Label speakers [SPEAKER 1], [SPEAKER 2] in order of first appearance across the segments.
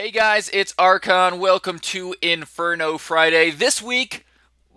[SPEAKER 1] Hey guys, it's Archon. Welcome to Inferno Friday. This week,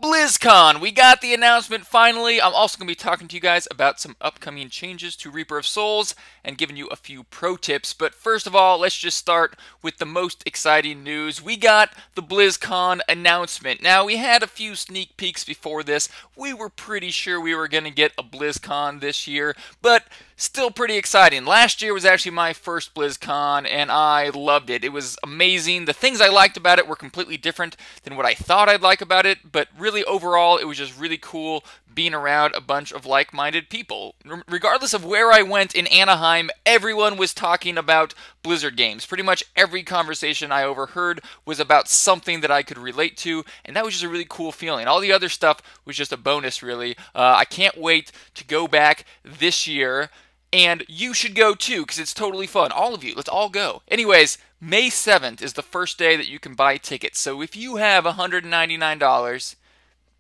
[SPEAKER 1] BlizzCon. We got the announcement finally. I'm also going to be talking to you guys about some upcoming changes to Reaper of Souls and giving you a few pro tips. But first of all, let's just start with the most exciting news. We got the BlizzCon announcement. Now, we had a few sneak peeks before this. We were pretty sure we were going to get a BlizzCon this year, but still pretty exciting. Last year was actually my first BlizzCon, and I loved it. It was amazing. The things I liked about it were completely different than what I thought I'd like about it, but really overall, it was just really cool being around a bunch of like-minded people. Regardless of where I went in Anaheim, everyone was talking about Blizzard games. Pretty much every conversation I overheard was about something that I could relate to, and that was just a really cool feeling. All the other stuff was just a bonus, really. I can't wait to go back this year. And you should go too, because it's totally fun. All of you, let's all go. Anyways, May 7th is the first day that you can buy tickets. So if you have $199,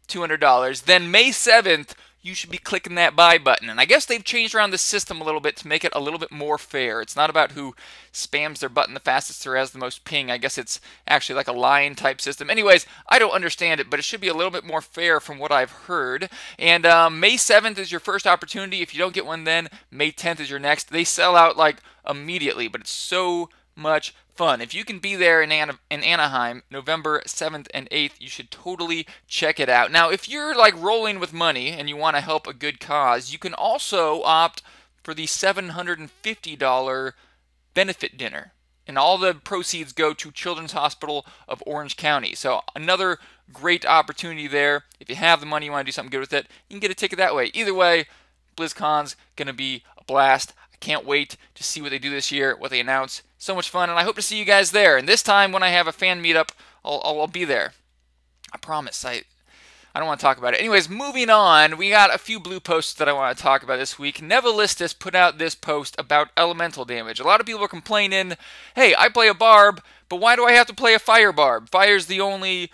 [SPEAKER 1] $200, then May 7th, you should be clicking that buy button. And I guess they've changed around the system a little bit to make it a little bit more fair. It's not about who spams their button the fastest or has the most ping. I guess it's actually like a line type system. Anyways, I don't understand it, but it should be a little bit more fair from what I've heard. And May 7th is your first opportunity. If you don't get one then, May 10th is your next. They sell out like immediately, but it's so much fun. If you can be there in Anaheim, November 7th and 8th, you should totally check it out. Now, if you're like rolling with money and you want to help a good cause, you can also opt for the $750 benefit dinner. And all the proceeds go to Children's Hospital of Orange County. So another great opportunity there. If you have the money, you want to do something good with it, you can get a ticket that way. Either way, BlizzCon's going to be a blast. Can't wait to see what they do this year, what they announce. So much fun, and I hope to see you guys there. And this time, when I have a fan meetup, I'll be there. I promise. I don't want to talk about it. Anyways, moving on, we got a few blue posts that I want to talk about this week. Nevilistus put out this post about elemental damage. A lot of people are complaining, hey, I play a barb, but why do I have to play a fire barb? Fire's the only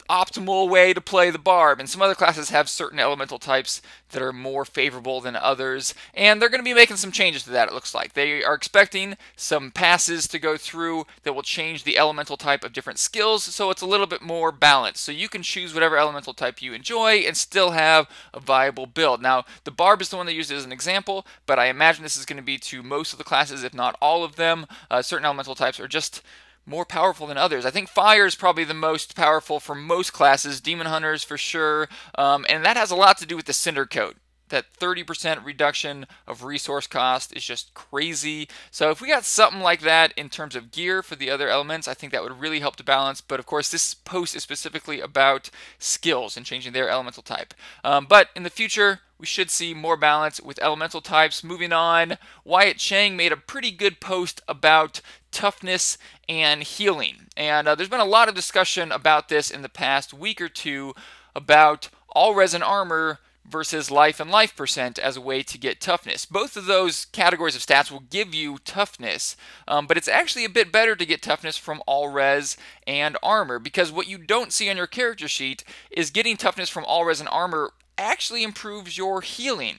[SPEAKER 1] optimal way to play the barb, and some other classes have certain elemental types that are more favorable than others, and they're going to be making some changes to that, it looks like. They are expecting some passes to go through that will change the elemental type of different skills, so it's a little bit more balanced. So you can choose whatever elemental type you enjoy and still have a viable build. Now, the barb is the one they used as an example, but I imagine this is going to be to most of the classes, if not all of them. Certain elemental types are just more powerful than others. I think fire is probably the most powerful for most classes, demon hunters for sure, and that has a lot to do with the cinder coat. That 30% reduction of resource cost is just crazy. So if we got something like that in terms of gear for the other elements, I think that would really help to balance. But of course, this post is specifically about skills and changing their elemental type. But in the future, we should see more balance with elemental types. Moving on, Wyatt Chang made a pretty good post about toughness and healing. And there's been a lot of discussion about this in the past week or two about all resin armor versus life and life percent as a way to get toughness. Both of those categories of stats will give you toughness, but it's actually a bit better to get toughness from all res and armor, because what you don't see on your character sheet is getting toughness from all res and armor actually improves your healing,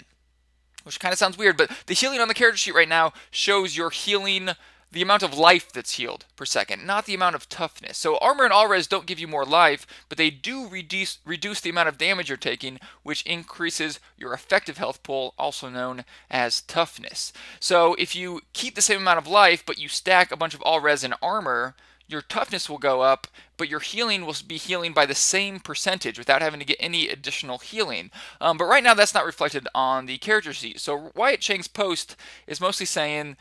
[SPEAKER 1] which kind of sounds weird, but the healing on the character sheet right now shows your healing, the amount of life that's healed per second, not the amount of toughness. So armor and all res don't give you more life, but they do reduce the amount of damage you're taking, which increases your effective health pool, also known as toughness. So if you keep the same amount of life, but you stack a bunch of all res and armor, your toughness will go up, but your healing will be healing by the same percentage without having to get any additional healing. But right now that's not reflected on the character sheet. So Wyatt Chang's post is mostly saying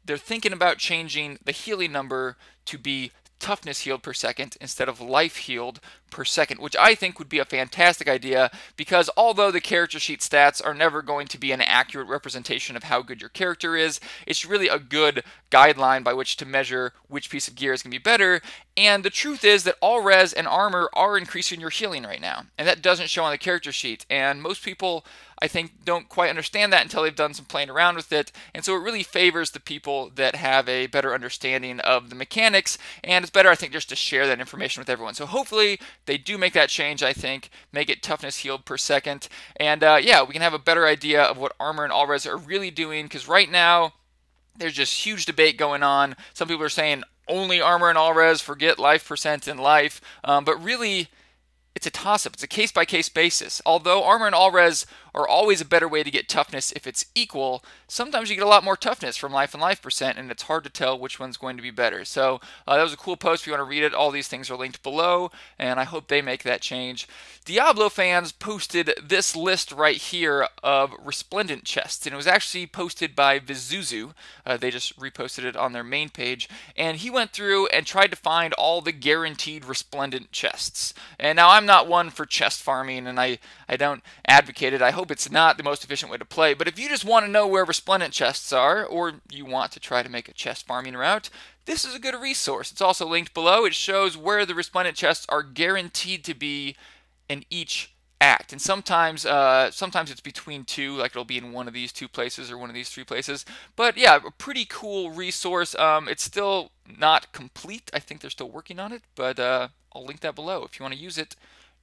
[SPEAKER 1] they're thinking about changing the healing number to be toughness healed per second instead of life healed per second, which I think would be a fantastic idea, because although the character sheet stats are never going to be an accurate representation of how good your character is, it's really a good guideline by which to measure which piece of gear is going to be better. And the truth is that all res and armor are increasing your healing right now, and that doesn't show on the character sheet, and most people, I think, don't quite understand that until they've done some playing around with it, and so it really favors the people that have a better understanding of the mechanics, and it's better, I think, just to share that information with everyone. So hopefully they do make that change, I think, make it toughness healed per second, and yeah, we can have a better idea of what armor and all-res are really doing, because right now, there's just huge debate going on. Some people are saying only armor and all res, forget life percent in life. But really, it's a toss-up. It's a case-by-case basis. Although armor and all res are always a better way to get toughness if it's equal, sometimes you get a lot more toughness from life and life percent, and it's hard to tell which one's going to be better. So that was a cool post. If you want to read it, all these things are linked below, and I hope they make that change. Diablo fans posted this list right here of resplendent chests, and it was actually posted by Vizuzu. They just reposted it on their main page, and he went through and tried to find all the guaranteed resplendent chests. And now I'm not one for chest farming, and I don't advocate it. I hope it's not the most efficient way to play, but if you just want to know where resplendent chests are, or you want to try to make a chest farming route, this is a good resource. It's also linked below. It shows where the resplendent chests are guaranteed to be in each act, and sometimes it's between two, like it'll be in one of these two places or one of these three places. But yeah, a pretty cool resource. It's still not complete. I think they're still working on it, but I'll link that below if you want to use it.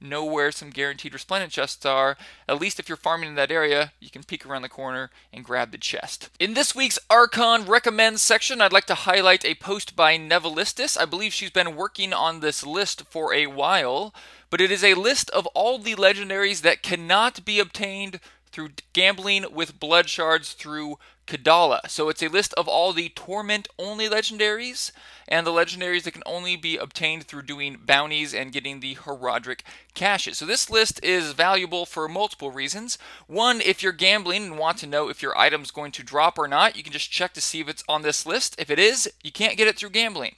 [SPEAKER 1] Know where some guaranteed resplendent chests are. At least if you're farming in that area, you can peek around the corner and grab the chest. In this week's Archon Recommends section, I'd like to highlight a post by Nevelistis. I believe she's been working on this list for a while, but it is a list of all the legendaries that cannot be obtained through gambling with blood shards through Kadala. So it's a list of all the Torment-only legendaries, and the legendaries that can only be obtained through doing bounties and getting the Herodric caches. So this list is valuable for multiple reasons. One, if you're gambling and want to know if your item's going to drop or not, you can just check to see if it's on this list. If it is, you can't get it through gambling.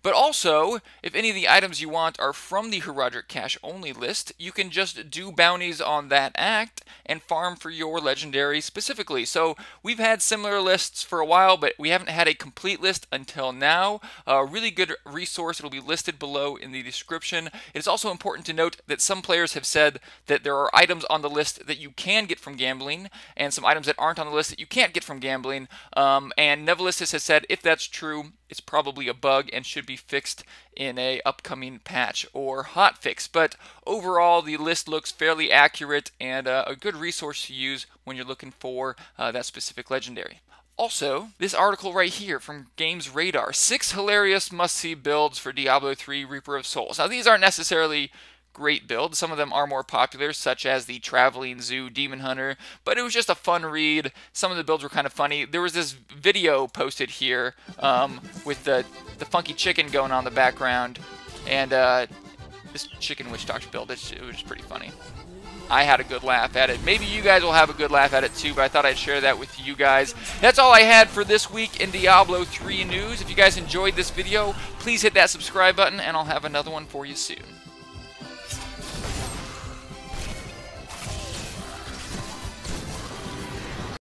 [SPEAKER 1] But also, if any of the items you want are from the Herodric cache only list, you can just do bounties on that act and farm for your legendary specifically. So we've had similar lists for a while, but we haven't had a complete list until now. A really good resource. It'll be listed below in the description. It's also important to note that some players have said that there are items on the list that you can get from gambling, and some items that aren't on the list that you can't get from gambling. And Nevelistis has said if that's true, it's probably a bug and should be fixed in a upcoming patch or hotfix. But overall, the list looks fairly accurate and a good resource to use when you're looking for that specific legendary. Also, this article right here from Games Radar, 6 hilarious must-see builds for Diablo 3 Reaper of Souls. Now, these aren't necessarily great builds. Some of them are more popular, such as the Traveling Zoo Demon Hunter, but it was just a fun read. Some of the builds were kind of funny. There was this video posted here with the funky chicken going on in the background, and this chicken witch doctor build, it was pretty funny. I had a good laugh at it. Maybe you guys will have a good laugh at it too, but I thought I'd share that with you guys. That's all I had for this week in Diablo 3 news. If you guys enjoyed this video, please hit that subscribe button, and I'll have another one for you soon.